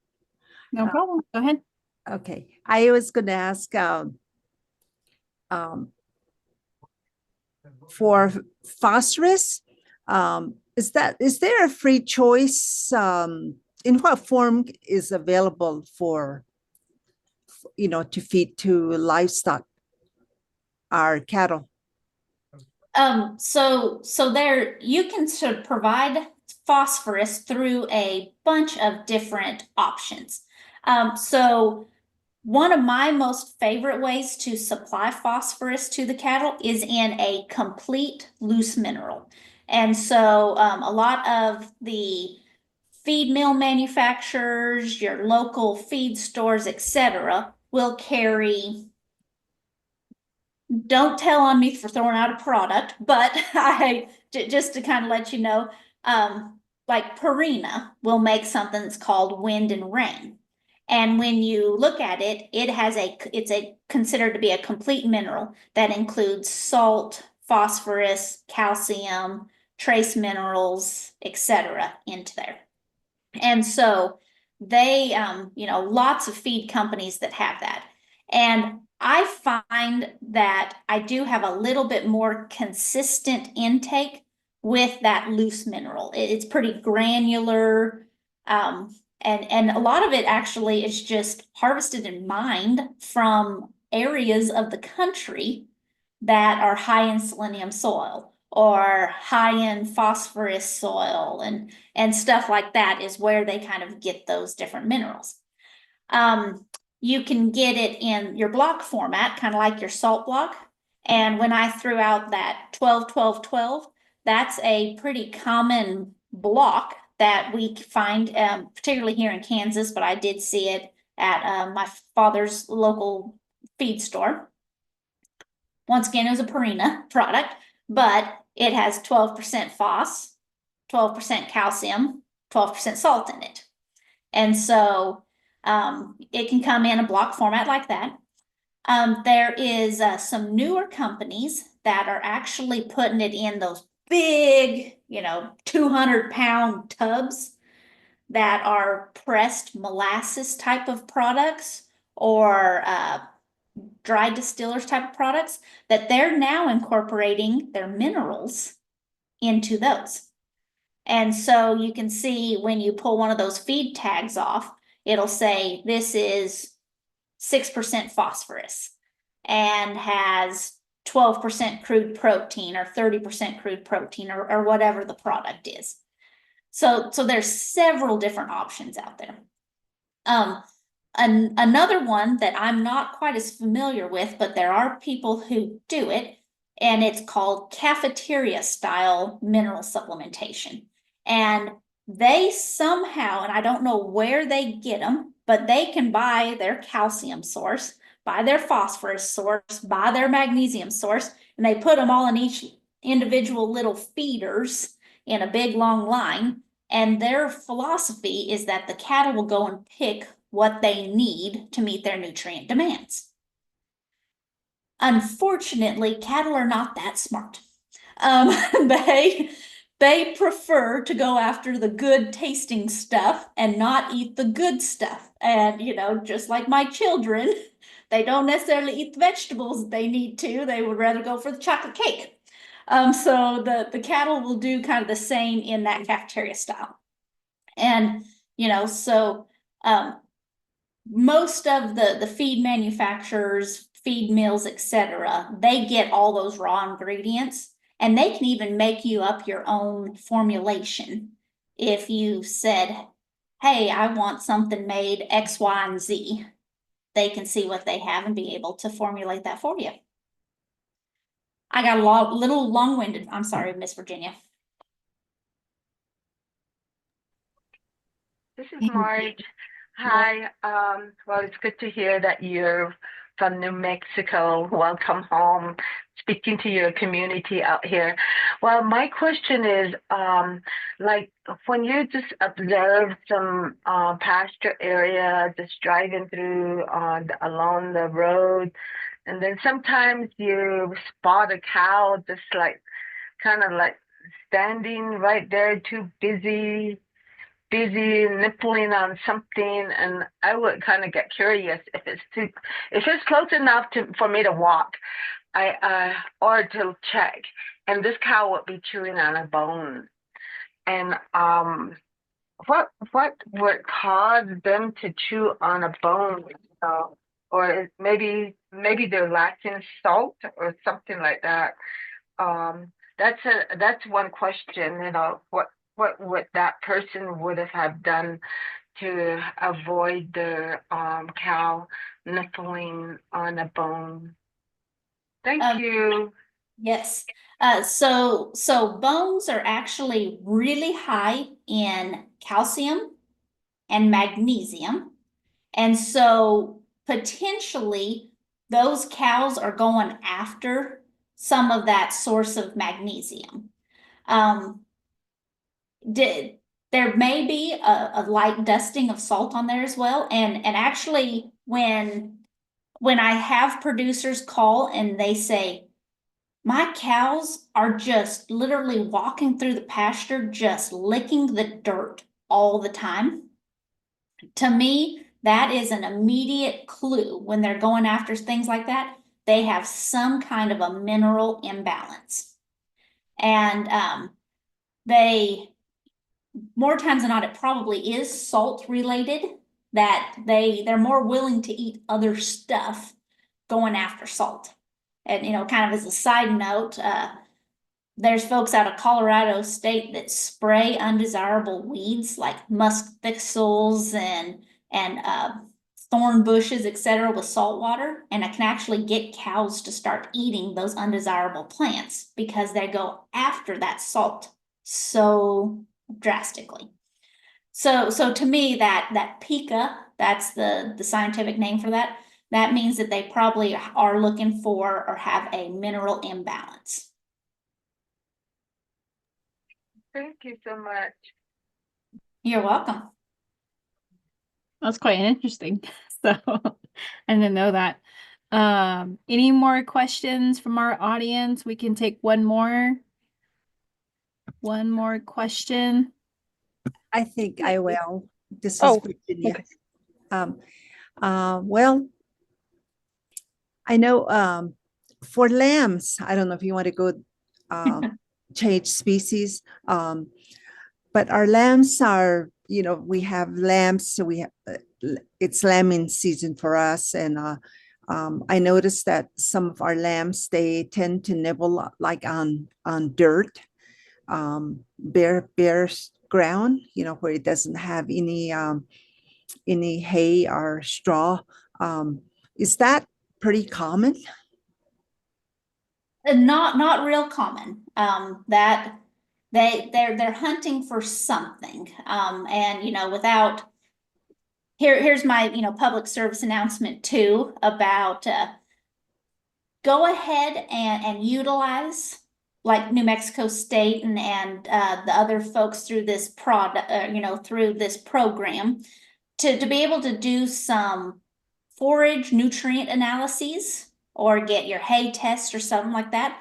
No problem. Go ahead. Okay, I was going to ask for phosphorus. Is there a free choice? In what form is available for, to feed to livestock, our cattle? So there you can sort of provide phosphorus through a bunch of different options. So one of my most favorite ways to supply phosphorus to the cattle is in a complete loose mineral. And so a lot of the feed mill manufacturers, your local feed stores, etc., will carry. Don't tell on me for throwing out a product, but just to kind of let you know, like Purina will make something that's called Wind and Rain. And when you look at it, it's considered to be a complete mineral that includes salt, phosphorus, calcium, trace minerals, etc. into there. And so they, lots of feed companies that have that. And I find that I do have a little bit more consistent intake with that loose mineral. It's pretty granular. And a lot of it actually is just harvested and mined from areas of the country that are high in selenium soil or high in phosphorus soil and stuff like that is where they kind of get those different minerals. You can get it in your block format, kind of like your salt block. And when I threw out that 12-12-12, that's a pretty common block that we find, particularly here in Kansas, but I did see it at my father's local feed store. Once again, it was a Purina product, but it has 12% phos, 12% calcium, 12% salt in it. And so it can come in a block format like that. There is some newer companies that are actually putting it in those big, 200-pound tubs that are pressed molasses type of products or dry distillers type of products that they're now incorporating their minerals into those. And so you can see when you pull one of those feed tags off, it'll say this is 6% phosphorus and has 12% crude protein or 30% crude protein or whatever the product is. So there's several different options out there. Another one that I'm not quite as familiar with, but there are people who do it, and it's called cafeteria style mineral supplementation. And they somehow, and I don't know where they get them, but they can buy their calcium source, buy their phosphorus source, buy their magnesium source, and they put them all in individual little feeders in a big long line. And their philosophy is that the cattle will go and pick what they need to meet their nutrient demands. Unfortunately, cattle are not that smart. They they prefer to go after the good tasting stuff and not eat the good stuff. And just like my children, they don't necessarily eat the vegetables they need to. They would rather go for the chocolate cake. So the cattle will do kind of the same in that cafeteria style. And so most of the feed manufacturers, feed mills, etc., they get all those raw ingredients, and they can even make you up your own formulation. If you said, hey, I want something made X, Y, and Z, they can see what they have and be able to formulate that for you. I got a little long-winded. I'm sorry, Miss Virginia. This is Marge. Hi. Well, it's good to hear that you're from New Mexico. Welcome home. Speaking to your community out here. Well, my question is, like when you just observe some pasture area, just driving through along the road, and then sometimes you spot a cow just like kind of like standing right there, too busy nippling on something, and I would kind of get curious if it's close enough for me to walk, or to check, and this cow would be chewing on a bone, and what would cause them to chew on a bone, or maybe they're lacking salt or something like that. That's one question, what would that person would have done to avoid the cow nippling on a bone? Thank you. Yes. So bones are actually really high in calcium and magnesium. And so potentially those cows are going after some of that source of magnesium. There may be a light dusting of salt on there as well. And actually when I have producers call and they say, my cows are just literally walking through the pasture, just licking the dirt all the time. To me, that is an immediate clue when they're going after things like that. They have some kind of a mineral imbalance. And they, more times than not, it probably is salt related, that they're more willing to eat other stuff going after salt. And kind of as a side note, there's folks out of Colorado State that spray undesirable weeds like musk thistles and thorn bushes, etc., with salt water, and it can actually get cows to start eating those undesirable plants because they go after that salt so drastically. So to me, that pica, that's the scientific name for that. That means that they probably are looking for or have a mineral imbalance. Thank you so much. You're welcome. That's quite interesting. So I didn't know that. Any more questions from our audience? We can take one more question. I think I will. This is Oh, Virginia. okay. Well, I know for lambs, I don't know if you want to go change species, but our lambs are, we have lambs, so we have it's lambing season for us, and I noticed that some of our lambs, they tend to nibble like on dirt, bare ground, where it doesn't have any hay or straw. Is that pretty common? Not real common. That they're hunting for something. And without here's my public service announcement too about go ahead and utilize like New Mexico State and the other folks through this through this program to be able to do some forage nutrient analyses or get your hay test or something like that,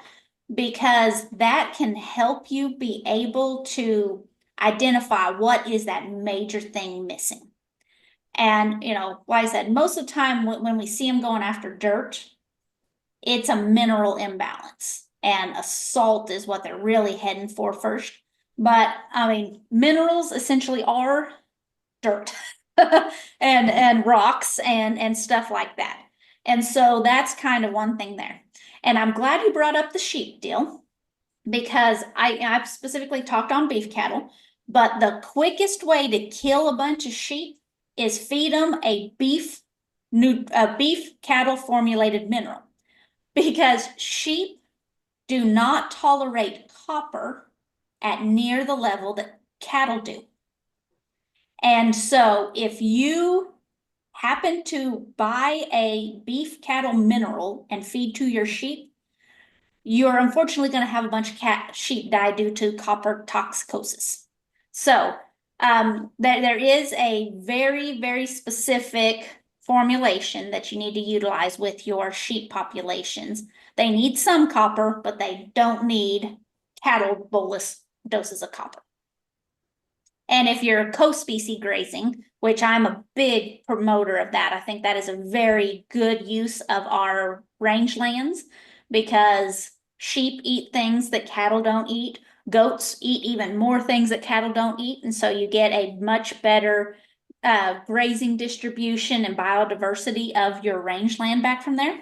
because that can help you be able to identify what is that major thing missing. And, like I said, most of the time when we see them going after dirt, it's a mineral imbalance, and a salt is what they're really heading for first. But I mean, minerals essentially are dirt and rocks and stuff like that. And so that's kind of one thing there. And I'm glad you brought up the sheep deal, because I've specifically talked on beef cattle, but the quickest way to kill a bunch of sheep is feed them a beef cattle formulated mineral, because sheep do not tolerate copper at near the level that cattle do. And so if you happen to buy a beef cattle mineral and feed to your sheep, you're unfortunately going to have a bunch of sheep die due to copper toxicosis. So there is a very, very specific formulation that you need to utilize with your sheep populations. They need some copper, but they don't need cattle bolus doses of copper. And if you're co-species grazing, which I'm a big promoter of that, I think that is a very good use of our rangelands, because sheep eat things that cattle don't eat. Goats eat even more things that cattle don't eat. And so you get a much better grazing distribution and biodiversity of your rangeland back from there.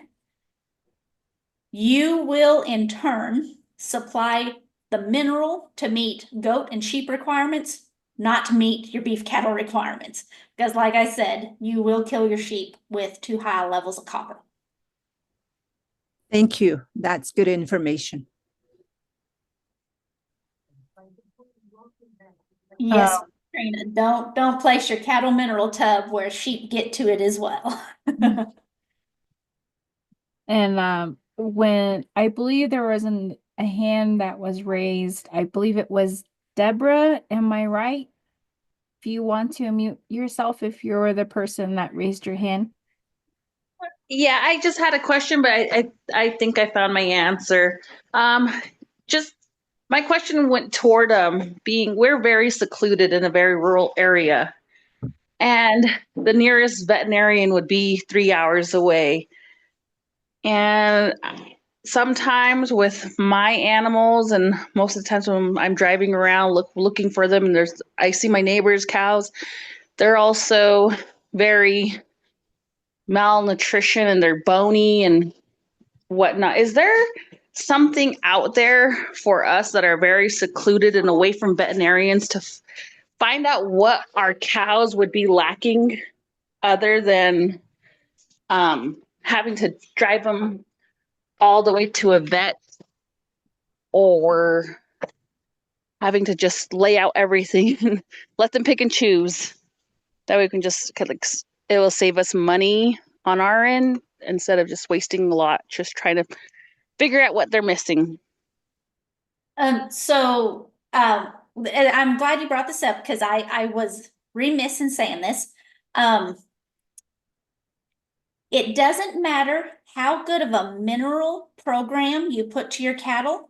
You will in turn supply the mineral to meet goat and sheep requirements, not to meet your beef cattle requirements. Because like I said, you will kill your sheep with too high levels of copper. Thank you. That's good information. Yes, Trina, don't place your cattle mineral tub where sheep get to it as well. And when I believe there was a hand that was raised, I believe it was Deborah, am I right? If you want to unmute yourself, if you're the person that raised your hand. Yeah, I just had a question, but I think I found my answer. Just my question went toward being, we're very secluded in a very rural area, and the nearest veterinarian would be 3 hours away. And sometimes with my animals, and most of the times when I'm driving around looking for them, and I see my neighbors' cows, they're also very malnutrition and they're bony and whatnot. Is there something out there for us that are very secluded and away from veterinarians to find out what our cows would be lacking, other than having to drive them all the way to a vet, or having to just lay out everything and let them pick and choose? That way we can just it will save us money on our end instead of just wasting a lot just trying to figure out what they're missing. And I'm glad you brought this up, because I was remiss in saying this. It doesn't matter how good of a mineral program you put to your cattle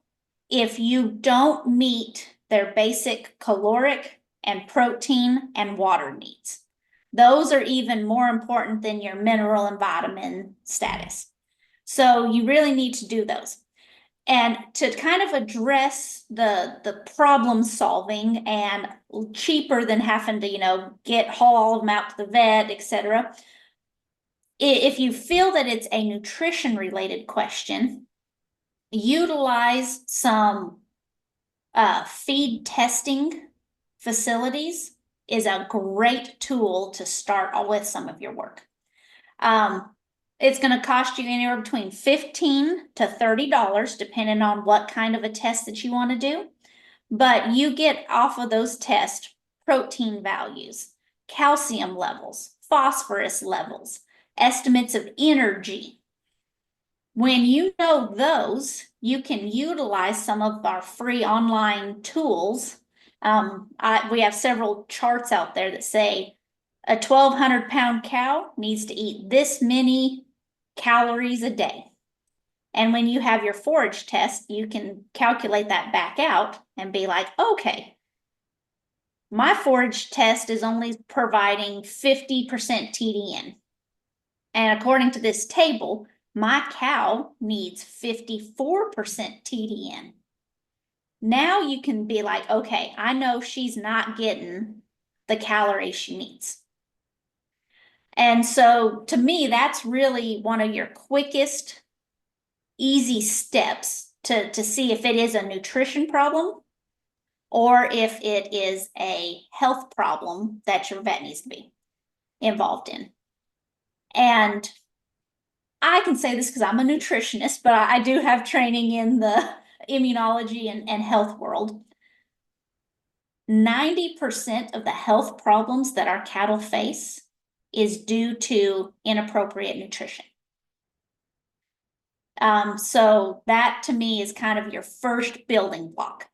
if you don't meet their basic caloric and protein and water needs. Those are even more important than your mineral and vitamin status. So you really need to do those. And to kind of address the problem solving, and cheaper than having to, haul all of them out to the vet, etc. If you feel that it's a nutrition related question, utilize some feed testing facilities is a great tool to start with some of your work. It's going to cost you anywhere between $15 to $30, depending on what kind of a test that you want to do. But you get off of those tests protein values, calcium levels, phosphorus levels, estimates of energy. When you know those, you can utilize some of our free online tools. We have several charts out there that say a 1,200-pound cow needs to eat this many calories a day. And when you have your forage test, you can calculate that back out and be like, okay, my forage test is only providing 50% TDN. And according to this table, my cow needs 54% TDN. Now you can be like, okay, I know she's not getting the calories she needs. And so to me, that's really one of your quickest, easy steps to see if it is a nutrition problem or if it is a health problem that your vet needs to be involved in. And I can say this because I'm a nutritionist, but I do have training in the immunology and health world. 90% of the health problems that our cattle face is due to inappropriate nutrition. So that to me is kind of your first building block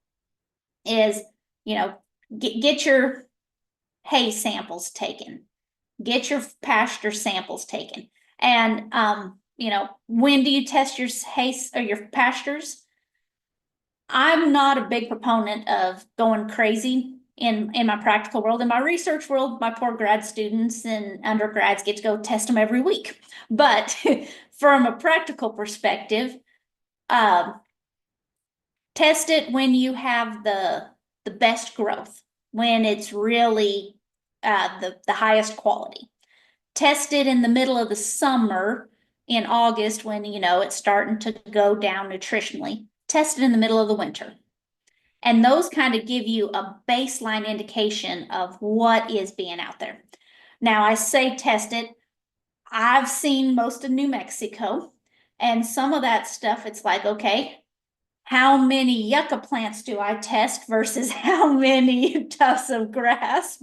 is, get your hay samples taken, get your pasture samples taken. And, when do you test your hay or your pastures? I'm not a big proponent of going crazy in my practical world. In my research world, my poor grad students and undergrads get to go test them every week. But from a practical perspective, test it when you have the best growth, when it's really the highest quality. Test it in the middle of the summer in August when, it's starting to go down nutritionally. Test it in the middle of the winter. And those kind of give you a baseline indication of what is being out there. Now, I say test it. I've seen most of New Mexico, and some of that stuff, it's like, okay, how many yucca plants do I test versus how many tufts of grass?